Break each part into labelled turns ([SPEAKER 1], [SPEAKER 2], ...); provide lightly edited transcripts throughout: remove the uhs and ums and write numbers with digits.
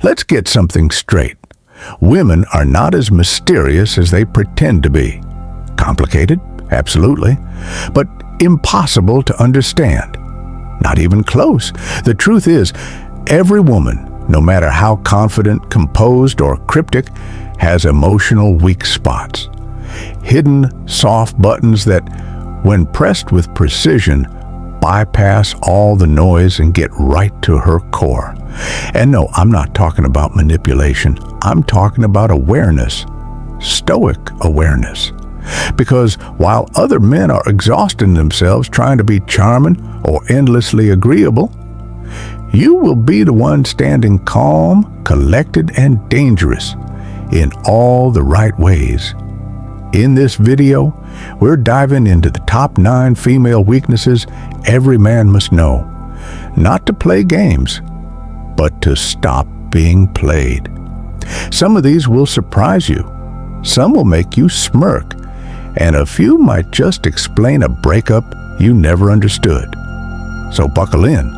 [SPEAKER 1] Let's get something straight. Women are not as mysterious as they pretend to be. Complicated? Absolutely. But impossible to understand. Not even close. The truth is, every woman, no matter how confident, composed, or cryptic, has emotional weak spots. Hidden, soft buttons that, when pressed with precision, bypass all the noise and get right to her core. And no, I'm not talking about manipulation. I'm talking about awareness. Stoic awareness. Because while other men are exhausting themselves trying to be charming or endlessly agreeable, you will be the one standing calm, collected, and dangerous in all the right ways. In this video, we're diving into the top 9 female weaknesses every man must know. Not to play games, but to stop being played. Some of these will surprise you. Some will make you smirk. And a few might just explain a breakup you never understood. So buckle in,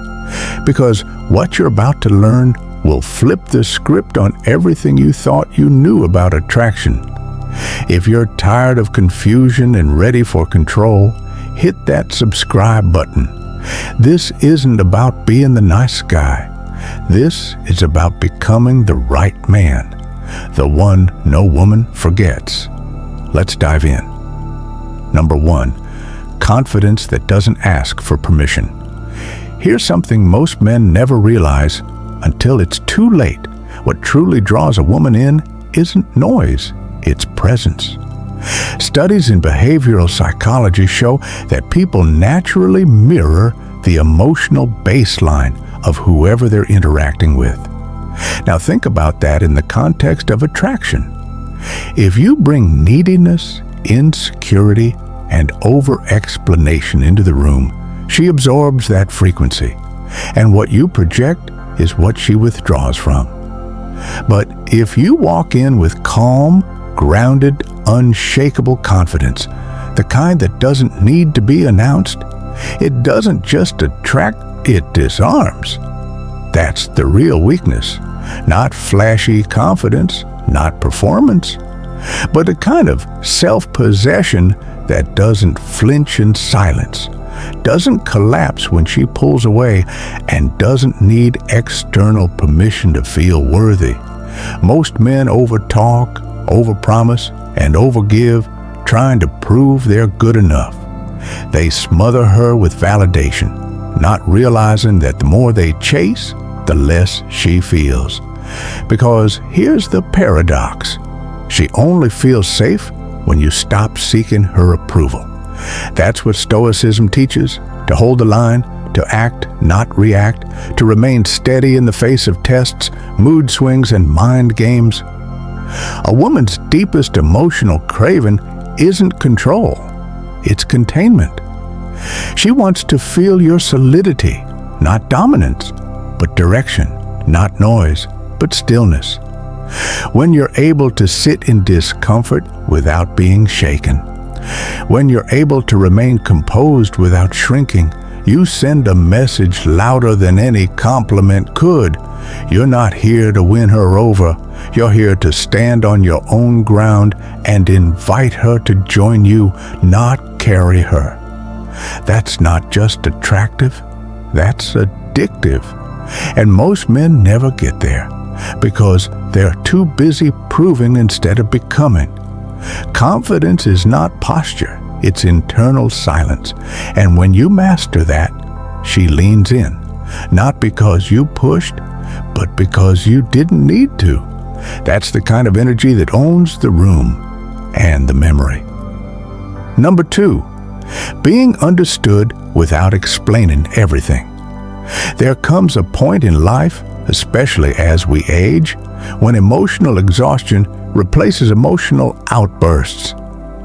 [SPEAKER 1] because what you're about to learn will flip the script on everything you thought you knew about attraction. If you're tired of confusion and ready for control, hit that subscribe button. This isn't about being the nice guy. This is about becoming the right man, the one no woman forgets. Let's dive in. Number 1, confidence that doesn't ask for permission. Here's something most men never realize until it's too late. What truly draws a woman in isn't noise, it's presence. Studies in behavioral psychology show that people naturally mirror the emotional baseline of whoever they're interacting with. Now think about that in the context of attraction. If you bring neediness, insecurity, and over-explanation into the room, she absorbs that frequency, and what you project is what she withdraws from. But if you walk in with calm, grounded, unshakable confidence, the kind that doesn't need to be announced, it doesn't just attract, it disarms. That's the real weakness. Not flashy confidence, not performance, but a kind of self-possession that doesn't flinch in silence, doesn't collapse when she pulls away, and doesn't need external permission to feel worthy. Most men overtalk, overpromise, and overgive, trying to prove they're good enough. They smother her with validation, not realizing that the more they chase, the less she feels. Because here's the paradox. She only feels safe when you stop seeking her approval. That's what Stoicism teaches: to hold the line, to act, not react, to remain steady in the face of tests, mood swings, and mind games. A woman's deepest emotional craving isn't control, it's containment. She wants to feel your solidity, not dominance, but direction, not noise, but stillness. When you're able to sit in discomfort without being shaken, when you're able to remain composed without shrinking, you send a message louder than any compliment could. You're not here to win her over. You're here to stand on your own ground and invite her to join you, not carry her. That's not just attractive, that's addictive. And most men never get there, because they're too busy proving instead of becoming. Confidence is not posture, it's internal silence. And when you master that, she leans in, not because you pushed, but because you didn't need to. That's the kind of energy that owns the room and the memory. Number 2, being understood without explaining everything. There comes a point in life, especially as we age, when emotional exhaustion replaces emotional outbursts,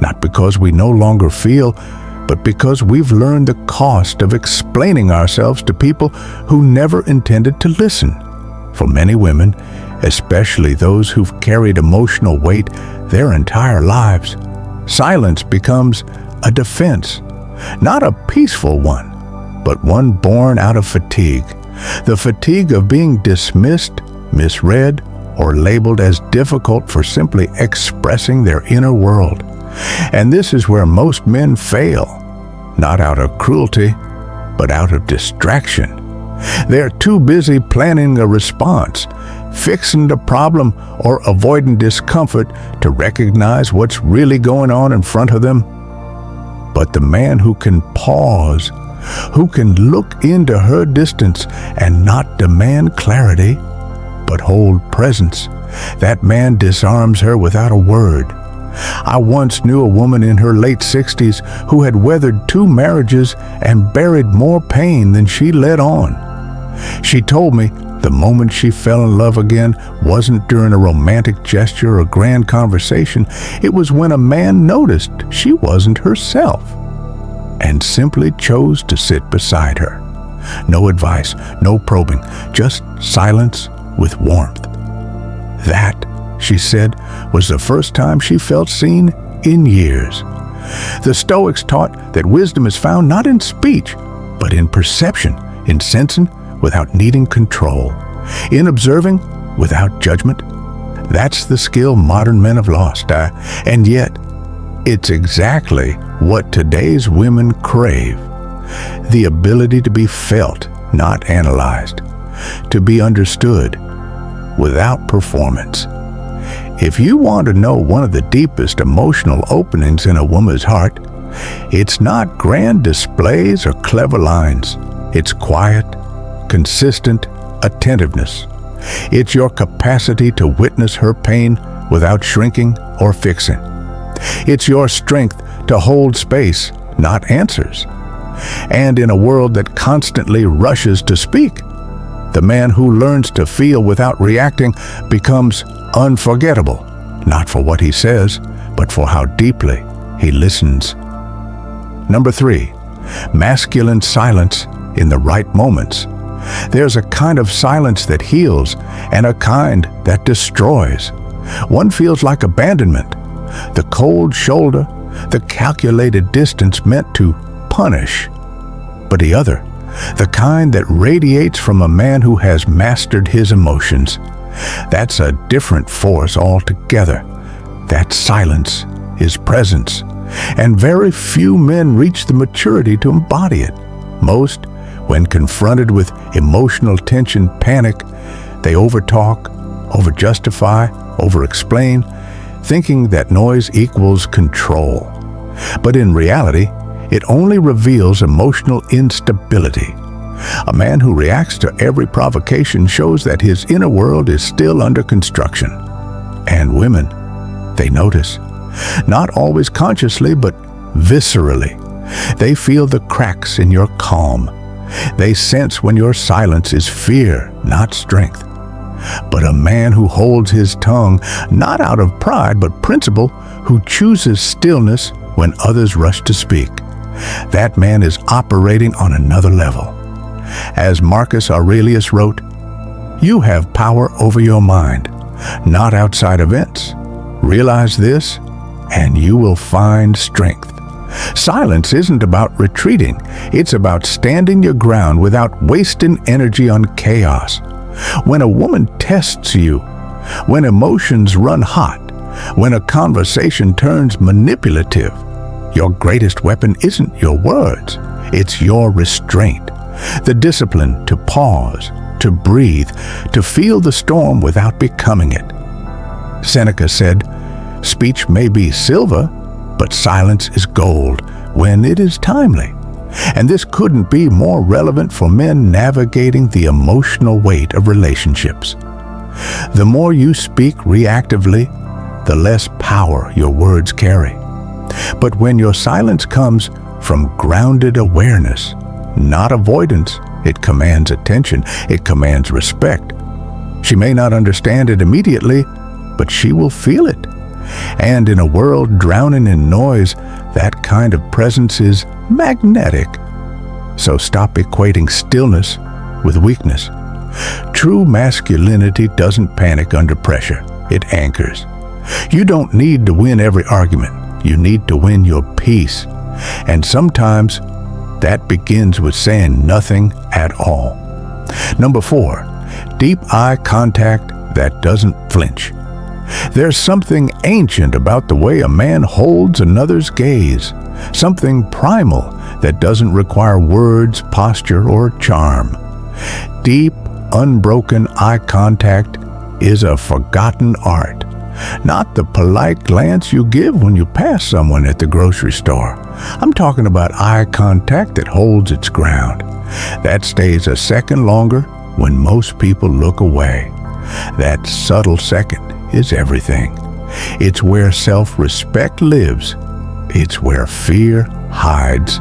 [SPEAKER 1] not because we no longer feel, but because we've learned the cost of explaining ourselves to people who never intended to listen. For many women, especially those who've carried emotional weight their entire lives, silence becomes a defense, not a peaceful one, but one born out of fatigue. The fatigue of being dismissed, misread, or labeled as difficult for simply expressing their inner world. And this is where most men fail, not out of cruelty, but out of distraction. They're too busy planning a response, fixing the problem, or avoiding discomfort to recognize what's really going on in front of them. But the man who can pause, who can look into her distance and not demand clarity, but hold presence, that man disarms her without a word. I once knew a woman in her late 60s who had weathered 2 marriages and buried more pain than she let on. She told me the moment she fell in love again wasn't during a romantic gesture or grand conversation. It was when a man noticed she wasn't herself and simply chose to sit beside her. No advice, no probing, just silence with warmth. That, she said, was the first time she felt seen in years. The Stoics taught that wisdom is found not in speech, but in perception, in sensing without needing control, in observing without judgment. That's the skill modern men have lost, and yet it's exactly what today's women crave. The ability to be felt, not analyzed, to be understood without performance. If you want to know one of the deepest emotional openings in a woman's heart, it's not grand displays or clever lines. It's quiet, consistent attentiveness. It's your capacity to witness her pain without shrinking or fixing. It's your strength to hold space, not answers. And in a world that constantly rushes to speak, the man who learns to feel without reacting becomes unforgettable, not for what he says, but for how deeply he listens. Number 3, masculine silence in the right moments. There's a kind of silence that heals and a kind that destroys. One feels like abandonment, the cold shoulder, the calculated distance meant to punish. But the other, the kind that radiates from a man who has mastered his emotions. That's a different force altogether. That silence is presence, and very few men reach the maturity to embody it. Most, when confronted with emotional tension, panic. They overtalk, overjustify, overexplain, thinking that noise equals control. But in reality, it only reveals emotional instability. A man who reacts to every provocation shows that his inner world is still under construction. And women, they notice. Not always consciously, but viscerally. They feel the cracks in your calm. They sense when your silence is fear, not strength. But a man who holds his tongue, not out of pride, but principle, who chooses stillness when others rush to speak, that man is operating on another level. As Marcus Aurelius wrote, "You have power over your mind, not outside events. Realize this, and you will find strength." Silence isn't about retreating. It's about standing your ground without wasting energy on chaos. When a woman tests you, when emotions run hot, when a conversation turns manipulative, your greatest weapon isn't your words. It's your restraint. The discipline to pause, to breathe, to feel the storm without becoming it. Seneca said, "Speech may be silver, but silence is gold when it is timely." And this couldn't be more relevant for men navigating the emotional weight of relationships. The more you speak reactively, the less power your words carry. But when your silence comes from grounded awareness, not avoidance, it commands attention, it commands respect. She may not understand it immediately, but she will feel it. And in a world drowning in noise, that kind of presence is magnetic. So stop equating stillness with weakness. True masculinity doesn't panic under pressure. It anchors. You don't need to win every argument. You need to win your peace. And sometimes that begins with saying nothing at all. Number 4, Deep eye contact that doesn't flinch. There's something ancient about the way a man holds another's gaze, something primal that doesn't require words, posture, or charm. Deep, unbroken eye contact is a forgotten art, not the polite glance you give when you pass someone at the grocery store. I'm talking about eye contact that holds its ground, that stays a second longer when most people look away. That subtle second is everything. It's where self-respect lives. It's where fear hides.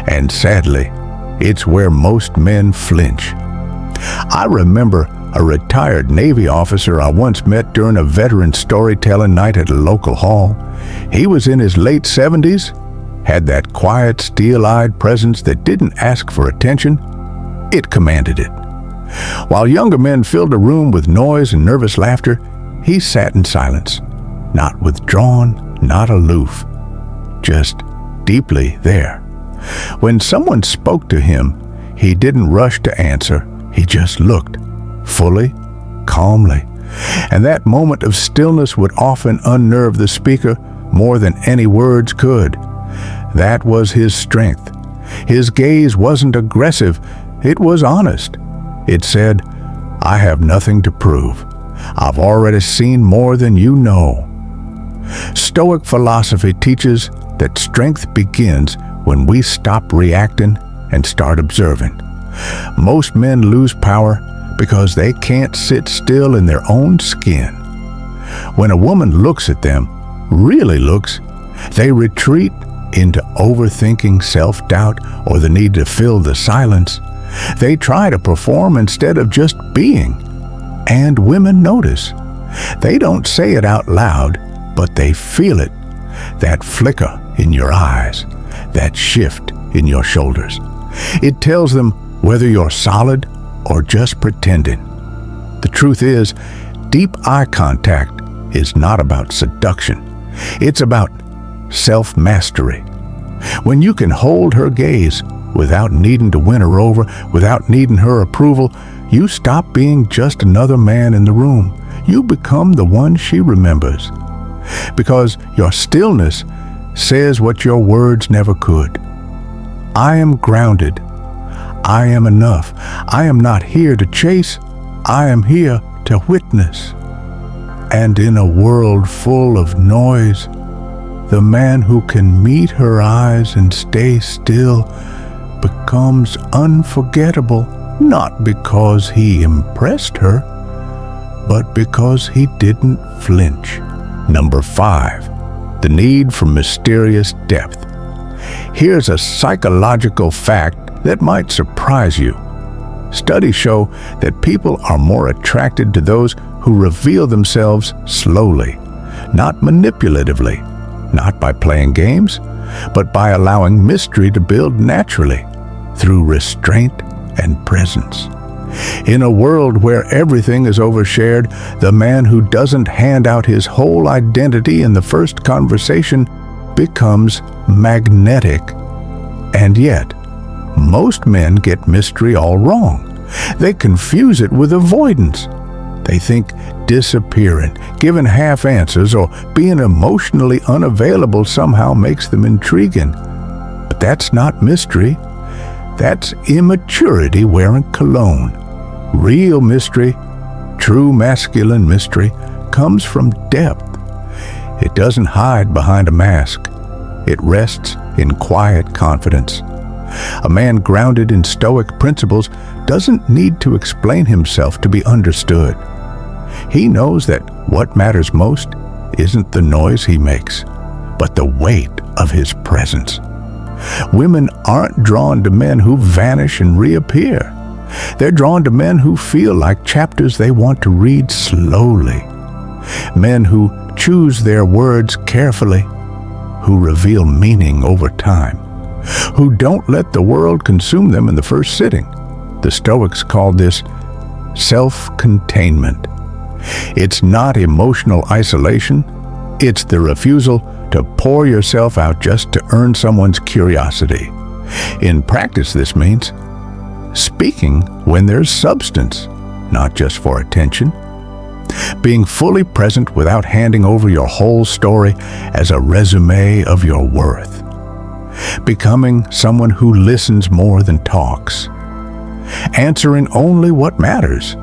[SPEAKER 1] And sadly, it's where most men flinch. I remember a retired Navy officer I once met during a veteran storytelling night at a local hall. He was in his late 70s, had that quiet, steel-eyed presence that didn't ask for attention. It commanded it. While younger men filled the room with noise and nervous laughter, he sat in silence, not withdrawn, not aloof, just deeply there. When someone spoke to him, he didn't rush to answer. He just looked, fully, calmly. And that moment of stillness would often unnerve the speaker more than any words could. That was his strength. His gaze wasn't aggressive, it was honest. It said, "I have nothing to prove. I've already seen more than you know." Stoic philosophy teaches that strength begins when we stop reacting and start observing. Most men lose power because they can't sit still in their own skin. When a woman looks at them, really looks, they retreat into overthinking, self-doubt, or the need to fill the silence. They try to perform instead of just being. And women notice. They don't say it out loud, but they feel it. That flicker in your eyes, that shift in your shoulders. It tells them whether you're solid or just pretending. The truth is, deep eye contact is not about seduction. It's about self-mastery. When you can hold her gaze without needing to win her over, without needing her approval, you stop being just another man in the room. You become the one she remembers. Because your stillness says what your words never could. I am grounded. I am enough. I am not here to chase. I am here to witness. And in a world full of noise, the man who can meet her eyes and stay still becomes unforgettable, not because he impressed her, but because he didn't flinch. Number 5, the need for mysterious depth. Here's a psychological fact that might surprise you. Studies show that people are more attracted to those who reveal themselves slowly, not manipulatively, not by playing games, but by allowing mystery to build naturally through restraint and presence. In a world where everything is overshared, the man who doesn't hand out his whole identity in the first conversation becomes magnetic. And yet, most men get mystery all wrong. They confuse it with avoidance. They think disappearing, giving half answers, or being emotionally unavailable somehow makes them intriguing. But that's not mystery. That's immaturity wearing cologne. Real mystery, true masculine mystery, comes from depth. It doesn't hide behind a mask. It rests in quiet confidence. A man grounded in Stoic principles doesn't need to explain himself to be understood. He knows that what matters most isn't the noise he makes, but the weight of his presence. Women aren't drawn to men who vanish and reappear. They're drawn to men who feel like chapters they want to read slowly. Men who choose their words carefully, who reveal meaning over time, who don't let the world consume them in the first sitting. The Stoics called this self-containment. It's not emotional isolation. It's the refusal to pour yourself out just to earn someone's curiosity. In practice, this means speaking when there's substance, not just for attention. Being fully present without handing over your whole story as a resume of your worth. Becoming someone who listens more than talks. Answering only what matters.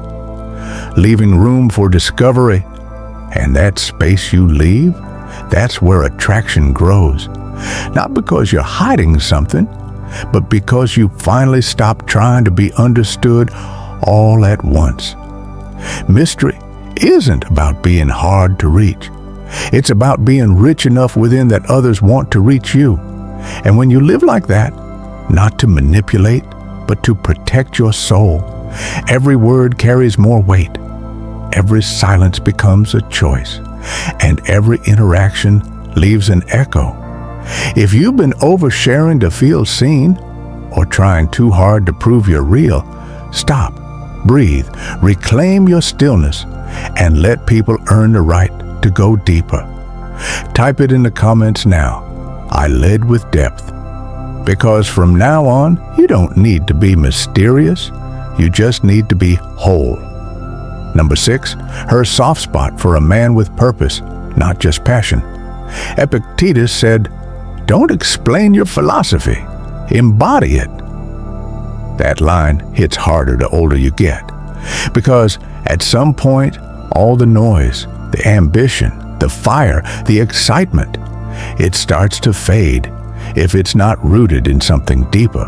[SPEAKER 1] Leaving room for discovery. And that space you leave, that's where attraction grows. Not because you're hiding something, but because you finally stop trying to be understood all at once. Mystery isn't about being hard to reach. It's about being rich enough within that others want to reach you. And when you live like that, not to manipulate, but to protect your soul, every word carries more weight. Every silence becomes a choice, and every interaction leaves an echo. If you've been oversharing to feel seen, or trying too hard to prove you're real, stop, breathe, reclaim your stillness, and let people earn the right to go deeper. Type it in the comments now. I led with depth. Because from now on, you don't need to be mysterious. You just need to be whole. Number 6, her soft spot for a man with purpose, not just passion. Epictetus said, "Don't explain your philosophy, embody it." That line hits harder the older you get, because at some point, all the noise, the ambition, the fire, the excitement, it starts to fade if it's not rooted in something deeper.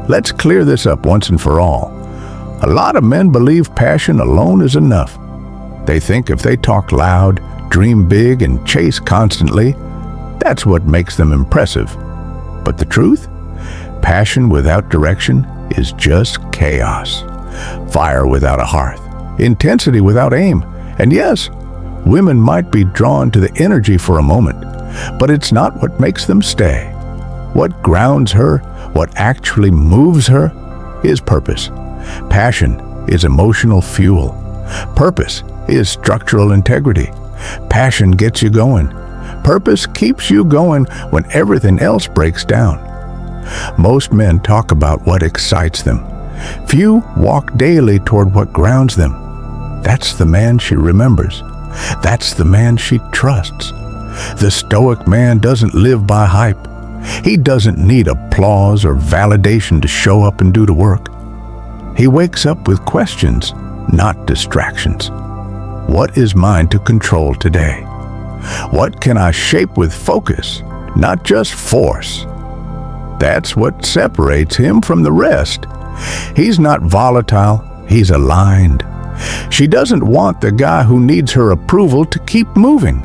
[SPEAKER 1] Let's clear this up once and for all. A lot of men believe passion alone is enough. They think if they talk loud, dream big, and chase constantly, that's what makes them impressive. But the truth? Passion without direction is just chaos. Fire without a hearth. Intensity without aim. And yes, women might be drawn to the energy for a moment, but it's not what makes them stay. What grounds her, what actually moves her, is purpose. Passion is emotional fuel. Purpose is structural integrity. Passion gets you going. Purpose keeps you going when everything else breaks down. Most men talk about what excites them. Few walk daily toward what grounds them. That's the man she remembers. That's the man she trusts. The Stoic man doesn't live by hype. He doesn't need applause or validation to show up and do the work. He wakes up with questions, not distractions. What is mine to control today? What can I shape with focus, not just force? That's what separates him from the rest. He's not volatile, he's aligned. She doesn't want the guy who needs her approval to keep moving.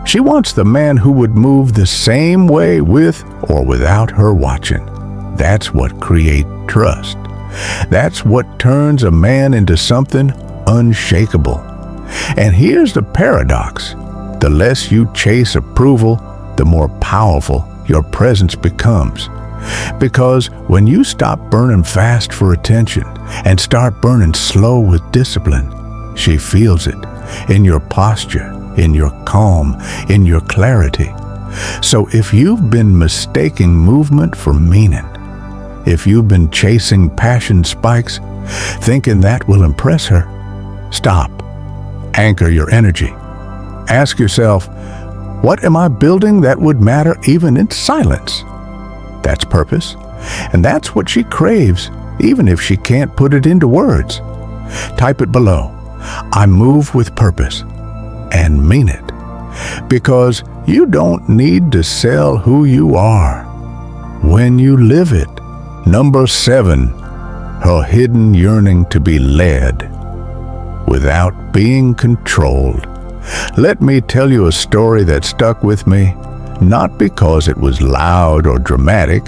[SPEAKER 1] She wants the man who would move the same way with or without her watching. That's what creates trust. That's what turns a man into something unshakable. And here's the paradox. The less you chase approval, the more powerful your presence becomes. Because when you stop burning fast for attention and start burning slow with discipline, she feels it in your posture, in your calm, in your clarity. So if you've been mistaking movement for meaning, if you've been chasing passion spikes, thinking that will impress her, stop. Anchor your energy. Ask yourself, what am I building that would matter even in silence? That's purpose, and that's what she craves, even if she can't put it into words. Type it below. I move with purpose, and mean it. Because you don't need to sell who you are when you live it. Number 7, her hidden yearning to be led without being controlled. Let me tell you a story that stuck with me, not because it was loud or dramatic,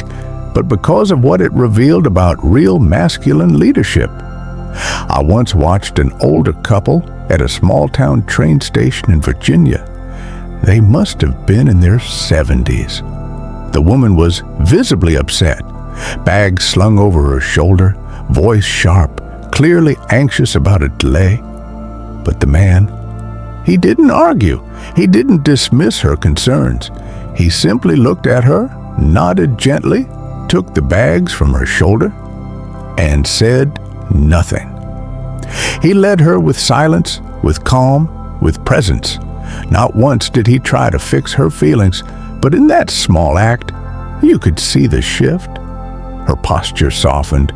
[SPEAKER 1] but because of what it revealed about real masculine leadership. I once watched an older couple at a small-town train station in Virginia. They must have been in their 70s. The woman was visibly upset, bag slung over her shoulder, voice sharp, clearly anxious about a delay. But the man, he didn't argue. He didn't dismiss her concerns. He simply looked at her, nodded gently, took the bags from her shoulder, and said nothing. He led her with silence, with calm, with presence. Not once did he try to fix her feelings, but in that small act, you could see the shift. Her posture softened,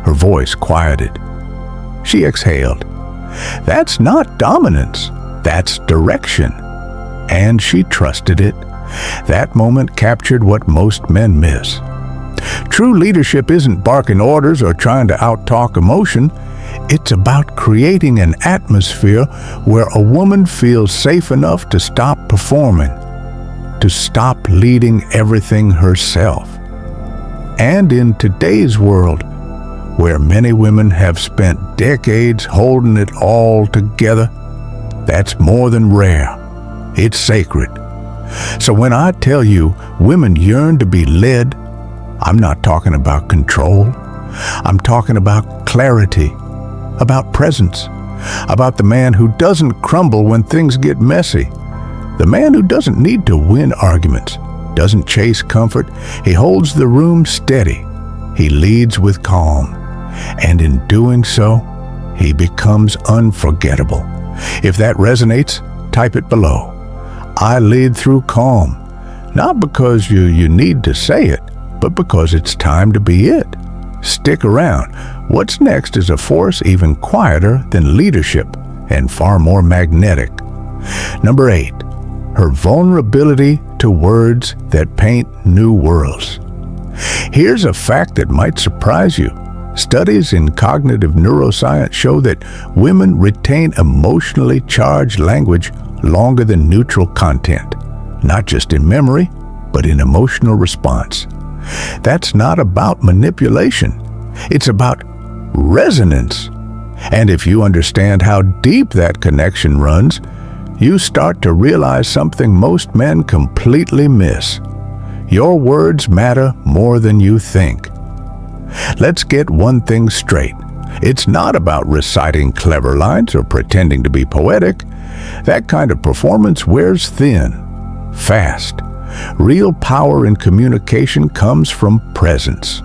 [SPEAKER 1] her voice quieted. She exhaled. That's not dominance, that's direction. And she trusted it. That moment captured what most men miss. True leadership isn't barking orders or trying to outtalk emotion. It's about creating an atmosphere where a woman feels safe enough to stop performing, to stop leading everything herself. And in today's world, where many women have spent decades holding it all together, that's more than rare. It's sacred. So when I tell you women yearn to be led, I'm not talking about control. I'm talking about clarity, about presence, about the man who doesn't crumble when things get messy, the man who doesn't need to win arguments, doesn't chase comfort. He holds the room steady. He leads with calm. And in doing so, he becomes unforgettable. If that resonates, type it below. I lead through calm, not because you need to say it, but because it's time to be it. Stick around. What's next is a force even quieter than leadership and far more magnetic. Number 8, her vulnerability to words that paint new worlds. Here's a fact that might surprise you. Studies in cognitive neuroscience show that women retain emotionally charged language longer than neutral content, not just in memory, but in emotional response. That's not about manipulation. It's about resonance. And if you understand how deep that connection runs, you start to realize something most men completely miss. Your words matter more than you think. Let's get one thing straight. It's not about reciting clever lines or pretending to be poetic. That kind of performance wears thin, fast. Real power in communication comes from presence.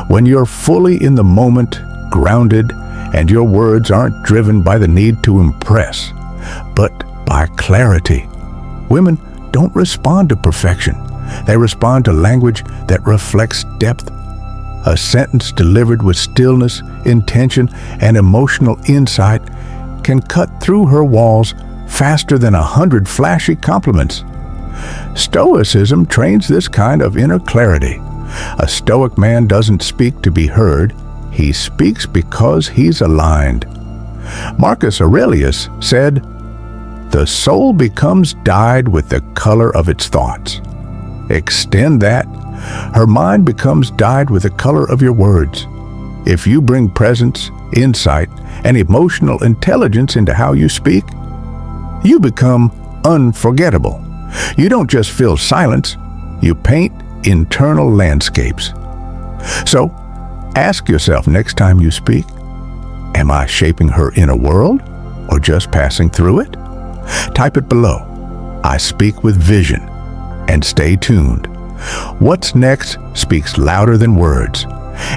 [SPEAKER 1] When you're fully in the moment, grounded, and your words aren't driven by the need to impress, but by clarity. Women don't respond to perfection. They respond to language that reflects depth. A sentence delivered with stillness, intention, and emotional insight can cut through her walls faster than 100 flashy compliments. Stoicism trains this kind of inner clarity. A Stoic man doesn't speak to be heard. He speaks because he's aligned. Marcus Aurelius said, "The soul becomes dyed with the color of its thoughts." Extend that. Her mind becomes dyed with the color of your words. If you bring presence, insight, and emotional intelligence into how you speak, you become unforgettable. You don't just fill silence, you paint internal landscapes. So, ask yourself next time you speak, am I shaping her inner world or just passing through it? Type it below. I speak with vision. And stay tuned. What's next speaks louder than words,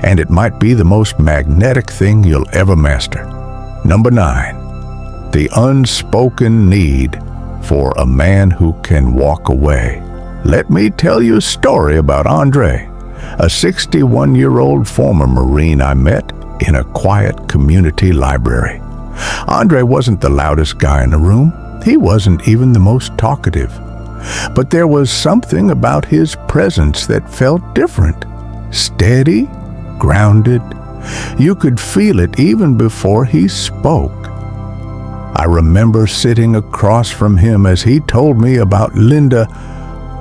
[SPEAKER 1] and it might be the most magnetic thing you'll ever master. Number 9, the unspoken need for a man who can walk away. Let me tell you a story about Andre, a 61-year-old former Marine I met in a quiet community library. Andre wasn't the loudest guy in the room. He wasn't even the most talkative. But there was something about his presence that felt different. Steady, grounded. You could feel it even before he spoke. I remember sitting across from him as he told me about Linda,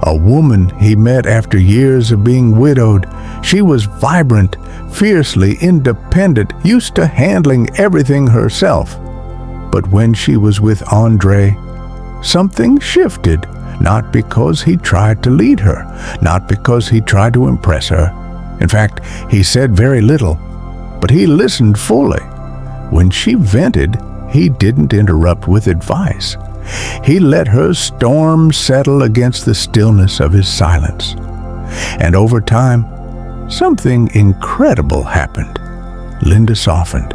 [SPEAKER 1] a woman he met after years of being widowed. She was vibrant, fiercely independent, used to handling everything herself. But when she was with Andre, something shifted. Not because he tried to lead her, not because he tried to impress her. In fact, he said very little, but he listened fully. When she vented, he didn't interrupt with advice. He let her storm settle against the stillness of his silence. And over time, something incredible happened. Linda softened.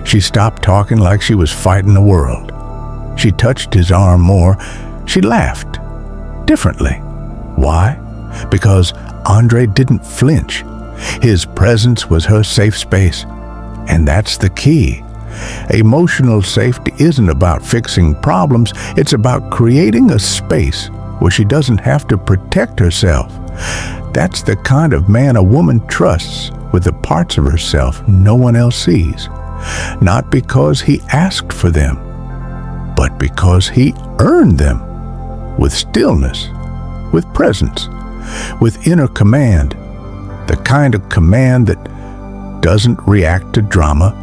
[SPEAKER 1] She stopped talking like she was fighting the world. She touched his arm more. She laughed. Differently. Why? Because Andre didn't flinch. His presence was her safe space. And that's the key. Emotional safety isn't about fixing problems. It's about creating a space where she doesn't have to protect herself. That's the kind of man a woman trusts with the parts of herself no one else sees. Not because he asked for them, but because he earned them. With stillness, with presence, with inner command. The kind of command that doesn't react to drama,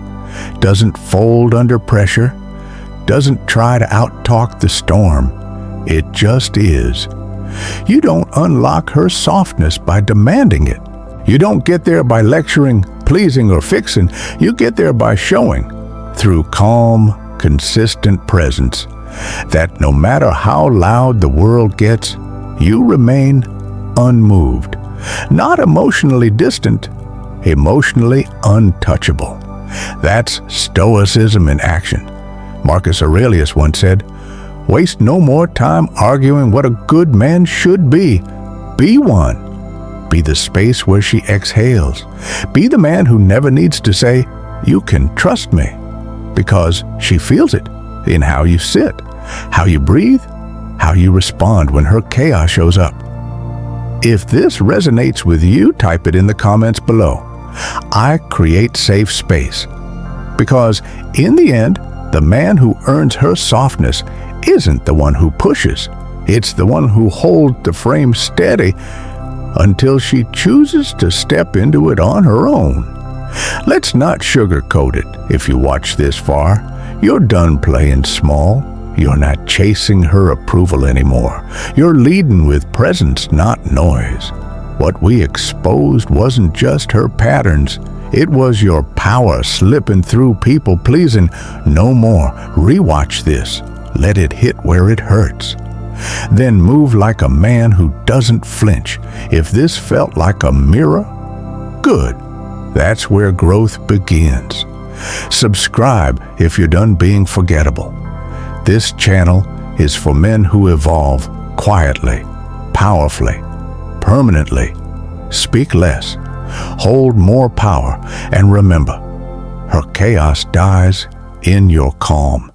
[SPEAKER 1] doesn't fold under pressure, doesn't try to outtalk the storm. It just is. You don't unlock her softness by demanding it. You don't get there by lecturing, pleasing, or fixing. You get there by showing, through calm, consistent presence, that no matter how loud the world gets, you remain unmoved. Not emotionally distant, emotionally untouchable. That's Stoicism in action. Marcus Aurelius once said, "Waste no more time arguing what a good man should be. Be one. Be the space where she exhales. Be the man who never needs to say, 'You can trust me,' because she feels it in how you sit, how you breathe, how you respond when her chaos shows up." If this resonates with you, type it in the comments below. I create safe space. Because in the end, the man who earns her softness isn't the one who pushes. It's the one who holds the frame steady until she chooses to step into it on her own. Let's not sugarcoat it. If you watch this far, you're done playing small. You're not chasing her approval anymore. You're leading with presence, not noise. What we exposed wasn't just her patterns. It was your power slipping through people pleasing. No more. Rewatch this. Let it hit where it hurts. Then move like a man who doesn't flinch. If this felt like a mirror, good. That's where growth begins. Subscribe if you're done being forgettable. This channel is for men who evolve quietly, powerfully, permanently. Speak less, hold more power, and remember, her chaos dies in your calm.